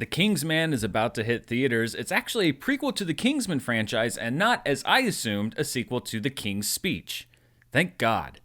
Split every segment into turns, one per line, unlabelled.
The Kingsman is about to hit theaters. It's actually a prequel to the Kingsman franchise and not, as I assumed, a sequel to The King's Speech. Thank God.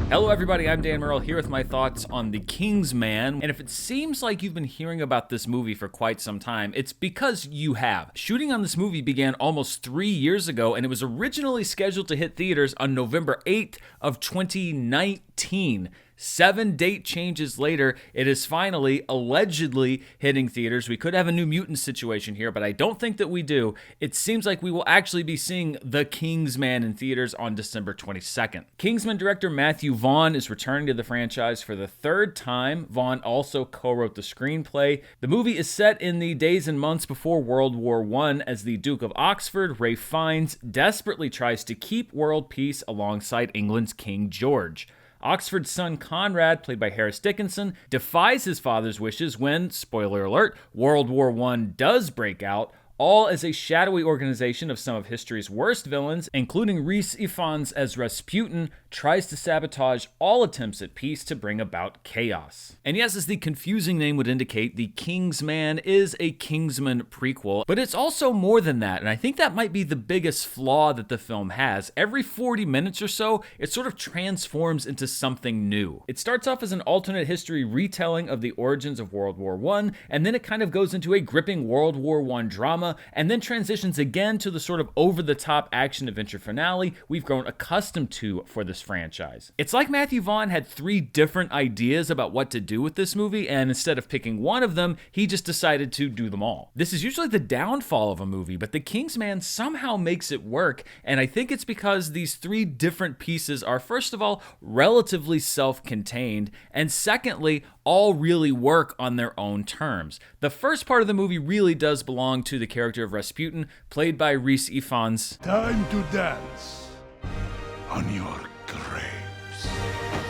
Hello everybody, I'm Dan Murrell here with my thoughts on The Kingsman, and if it seems like you've been hearing about this movie for quite some time, it's because you have. Shooting on this movie began almost 3 years ago, and it was originally scheduled to hit theaters on November 8th of 2019. 7 date changes later, it is finally, allegedly, hitting theaters. We could have a New Mutant situation here, but I don't think that we do. It seems like we will actually be seeing The Kingsman in theaters on December 22nd. Kingsman director Matthew Vaughn is returning to the franchise for the third time. Vaughn also co-wrote the screenplay. The movie is set in the days and months before World War I as the Duke of Oxford, Ralph Fiennes, desperately tries to keep world peace alongside England's King George. Oxford's son Conrad, played by Harris Dickinson, defies his father's wishes when, spoiler alert, World War I does break out, all as a shadowy organization of some of history's worst villains, including Rhys Ifans as Rasputin, tries to sabotage all attempts at peace to bring about chaos. And yes, as the confusing name would indicate, The Kingsman is a Kingsman prequel, but it's also more than that, and I think that might be the biggest flaw that the film has. Every 40 minutes or so, it sort of transforms into something new. It starts off as an alternate history retelling of the origins of World War I, and then it kind of goes into a gripping World War I drama, and then transitions again to the sort of over-the-top action-adventure finale we've grown accustomed to for this franchise. It's like Matthew Vaughn had 3 different ideas about what to do with this movie, and instead of picking one of them, he just decided to do them all. This is usually the downfall of a movie, but The Kingsman somehow makes it work, and I think it's because these 3 different pieces are, first of all, relatively self-contained, and secondly, all really work on their own terms. The first part of the movie really does belong to the character of Rasputin, played by Rhys Ifans.
Time to dance on your graves.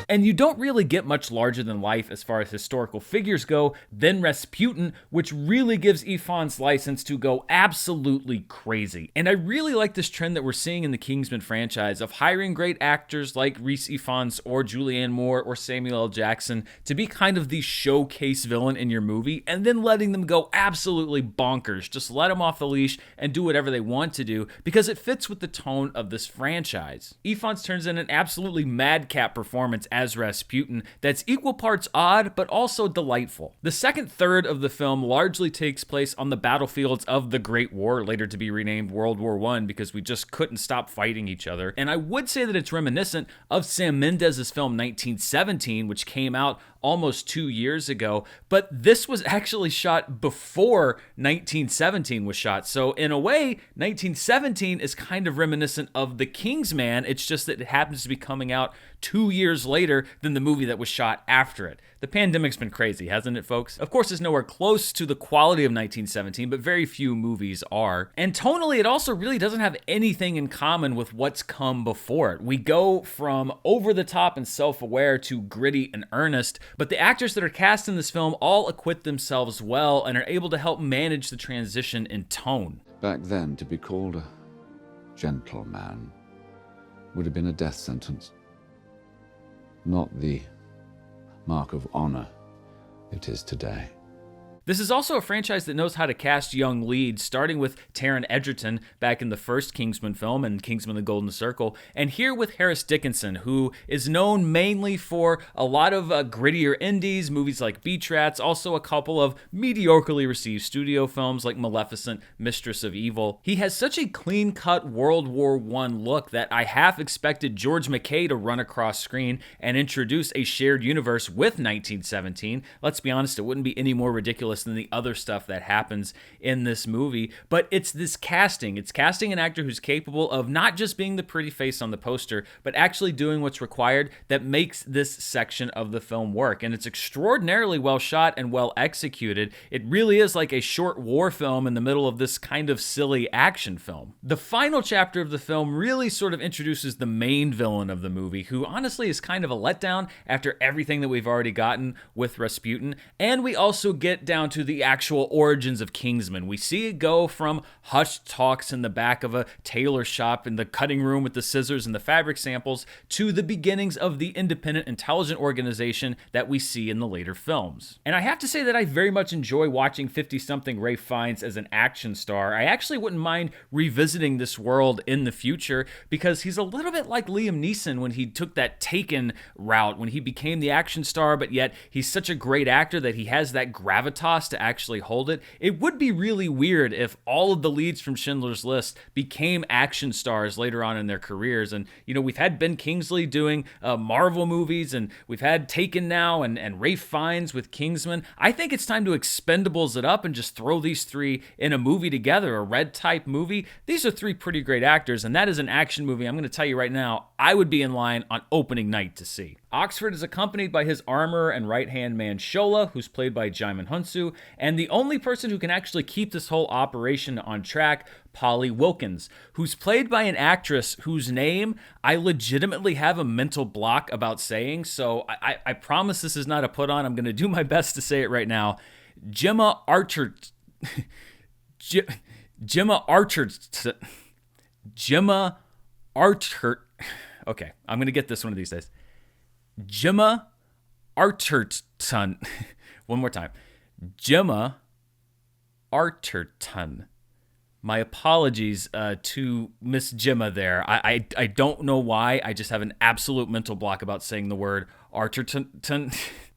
And you don't really get much larger than life as far as historical figures go than Rasputin, which really gives Ifans license to go absolutely crazy. And I really like this trend that we're seeing in the Kingsman franchise of hiring great actors like Rhys Ifans or Julianne Moore or Samuel L. Jackson to be kind of the showcase villain in your movie and then letting them go absolutely bonkers. Just let them off the leash and do whatever they want to do because it fits with the tone of this franchise. Ifans turns in an absolutely madcap performance as Rasputin that's equal parts odd but also delightful. The second third of the film largely takes place on the battlefields of the Great War, later to be renamed World War I because we just couldn't stop fighting each other. And I would say that it's reminiscent of Sam Mendes's film 1917, which came out almost 2 years ago, but this was actually shot before 1917 was shot. So in a way, 1917 is kind of reminiscent of The Kingsman. It's just that it happens to be coming out 2 years later than the movie that was shot after it. The pandemic's been crazy, hasn't it, folks? Of course, it's nowhere close to the quality of 1917, but very few movies are. And tonally, it also really doesn't have anything in common with what's come before it. We go from over-the-top and self-aware to gritty and earnest, but the actors that are cast in this film all acquit themselves well and are able to help manage the transition in tone.
Back then, to be called a gentleman would have been a death sentence. Not the mark of honor it is today.
This is also a franchise that knows how to cast young leads, starting with Taron Egerton back in the first Kingsman film and Kingsman: The Golden Circle, and here with Harris Dickinson, who is known mainly for a lot of grittier indies, movies like Beach Rats, also a couple of mediocrely received studio films like Maleficent, Mistress of Evil. He has such a clean-cut World War I look that I half expected George McKay to run across screen and introduce a shared universe with 1917. Let's be honest, it wouldn't be any more ridiculous than the other stuff that happens in this movie, but it's this casting. It's casting an actor who's capable of not just being the pretty face on the poster, but actually doing what's required that makes this section of the film work. And it's extraordinarily well shot and well executed. It really is like a short war film in the middle of this kind of silly action film. The final chapter of the film really sort of introduces the main villain of the movie, who honestly is kind of a letdown after everything that we've already gotten with Rasputin. And we also get down down to the actual origins of Kingsman. We see it go from hushed talks in the back of a tailor shop in the cutting room with the scissors and the fabric samples to the beginnings of the independent intelligence organization that we see in the later films. And I have to say that I very much enjoy watching 50-something Ralph Fiennes as an action star. I actually wouldn't mind revisiting this world in the future because he's a little bit like Liam Neeson when he took that Taken route, when he became the action star, but yet he's such a great actor that he has that gravitas to actually hold it. It would be really weird if all of the leads from Schindler's List became action stars later on in their careers. And, you know, we've had Ben Kingsley doing Marvel movies, and we've had Taken now, and Ralph Fiennes with Kingsman. I think it's time to Expendables it up and just throw these three in a movie together, a Red type movie. These are three pretty great actors, and that is an action movie I'm going to tell you right now I would be in line on opening night to see. Oxford is accompanied by his armorer and right-hand man Shola, who's played by Jaimin Hunsu, and the only person who can actually keep this whole operation on track, Polly Wilkins, who's played by an actress whose name I legitimately have a mental block about saying, so I promise this is not a put-on. I'm going to do my best to say it right now. Gemma Archer... Gemma Archer... Okay, I'm going to get this one of these days. Gemma Arterton. One more time. Gemma Arterton. My apologies to Miss Gemma there. I don't know why. I just have an absolute mental block about saying the word Arterton.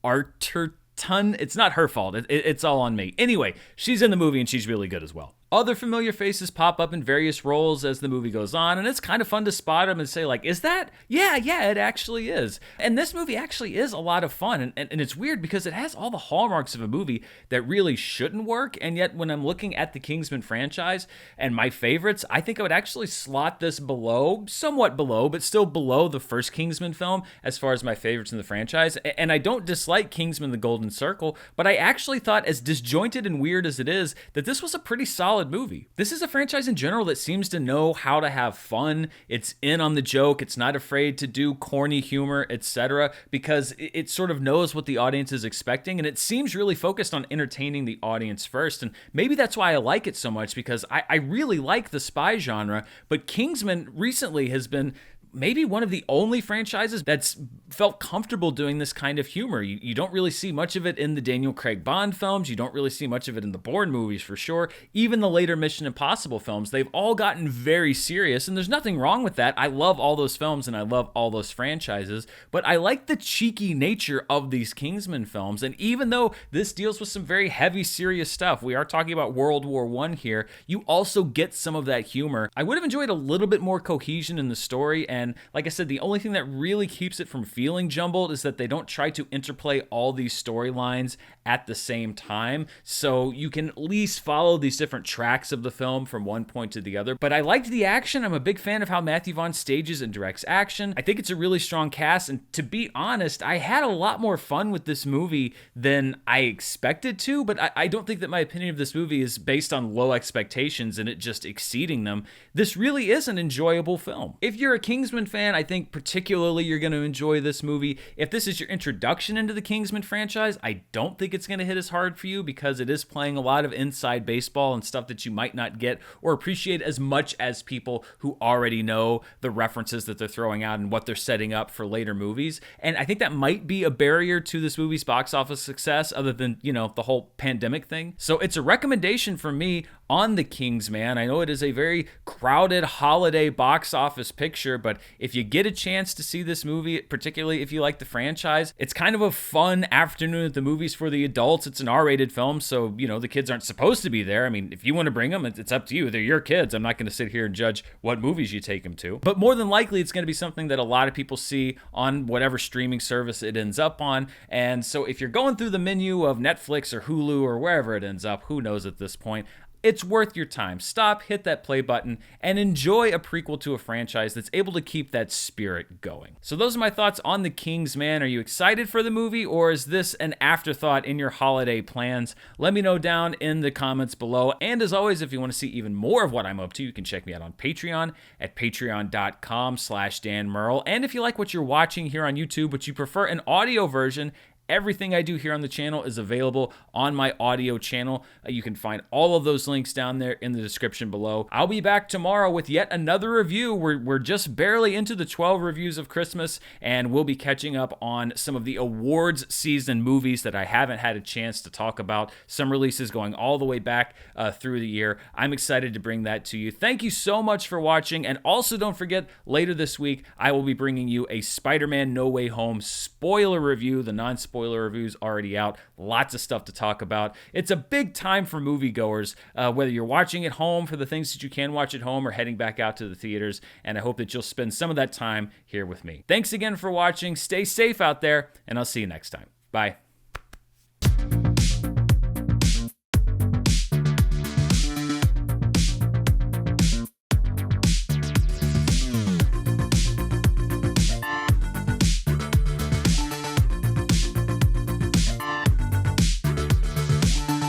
Arterton. It's not her fault. It's all on me. Anyway, she's in the movie and she's really good as well. Other familiar faces pop up in various roles as the movie goes on, and it's kind of fun to spot them and say, like, is that? Yeah, it actually is. And this movie actually is a lot of fun, and it's weird because it has all the hallmarks of a movie that really shouldn't work, and yet when I'm looking at the Kingsman franchise and my favorites, I think I would actually slot this below, somewhat below, but still below the first Kingsman film as far as my favorites in the franchise. And I don't dislike Kingsman: The Golden Circle, but I actually thought, as disjointed and weird as it is, that this was a pretty solid movie. This is a franchise in general that seems to know how to have fun. It's in on the joke. It's not afraid to do corny humor, etc., because it sort of knows what the audience is expecting, and it seems really focused on entertaining the audience first. And maybe that's why I like it so much, because I really like the spy genre, but Kingsman recently has been maybe one of the only franchises that's felt comfortable doing this kind of humor. You don't really see much of it in the Daniel Craig Bond films. You don't really see much of it in the Bourne movies, for sure. Even the later Mission Impossible films, they've all gotten very serious, and there's nothing wrong with that. I love all those films, and I love all those franchises, but I like the cheeky nature of these Kingsman films, and even though this deals with some very heavy, serious stuff, we are talking about World War I here, you also get some of that humor. I would have enjoyed a little bit more cohesion in the story, and like I said, the only thing that really keeps it from feeling jumbled is that they don't try to interplay all these storylines at the same time, so you can at least follow these different tracks of the film from one point to the other. But I liked the action. I'm a big fan of how Matthew Vaughn stages and directs action. I think it's a really strong cast, and to be honest, I had a lot more fun with this movie than I expected to, but I don't think that my opinion of this movie is based on low expectations and it just exceeding them. This really is an enjoyable film. If you're a Kingsman fan, I think particularly you're going to enjoy this movie. If this is your introduction into the Kingsman franchise, I don't think it's going to hit as hard for you because it is playing a lot of inside baseball and stuff that you might not get or appreciate as much as people who already know the references that they're throwing out and what they're setting up for later movies. And I think that might be a barrier to this movie's box office success, other than, you know, the whole pandemic thing. So it's a recommendation from me on The Kingsman. I know it is a very crowded holiday box office picture, but if you get a chance to see this movie, particularly if you like the franchise, it's kind of a fun afternoon at the movies for the adults. It's an R-rated film, so, you know, the kids aren't supposed to be there. I mean, if you want to bring them, it's up to you. They're your kids. I'm not going to sit here and judge what movies you take them to. But more than likely, it's going to be something that a lot of people see on whatever streaming service it ends up on. And so if you're going through the menu of Netflix or Hulu or wherever it ends up, who knows at this point, it's worth your time. Stop, hit that play button, and enjoy a prequel to a franchise that's able to keep that spirit going. So those are my thoughts on The Kingsman. Are you excited for the movie, or is this an afterthought in your holiday plans? Let me know down in the comments below. And as always, if you want to see even more of what I'm up to, you can check me out on Patreon at patreon.com/Dan Murrell. And if you like what you're watching here on YouTube, but you prefer an audio version Everything I do here on the channel is available on my audio channel. You can find all of those links down there in the description below. I'll be back tomorrow with yet another review. We're just barely into the 12 reviews of Christmas, and we'll be catching up on some of the awards season movies that I haven't had a chance to talk about. Some releases going all the way back through the year. I'm excited to bring that to you. Thank you so much for watching, and also don't forget, later this week, I will be bringing you a Spider-Man No Way Home spoiler review. The non-spoiler review's already out. Lots of stuff to talk about. It's a big time for moviegoers, whether you're watching at home for the things that you can watch at home or heading back out to the theaters, and I hope that you'll spend some of that time here with me. Thanks again for watching. Stay safe out there, and I'll see you next time. Bye.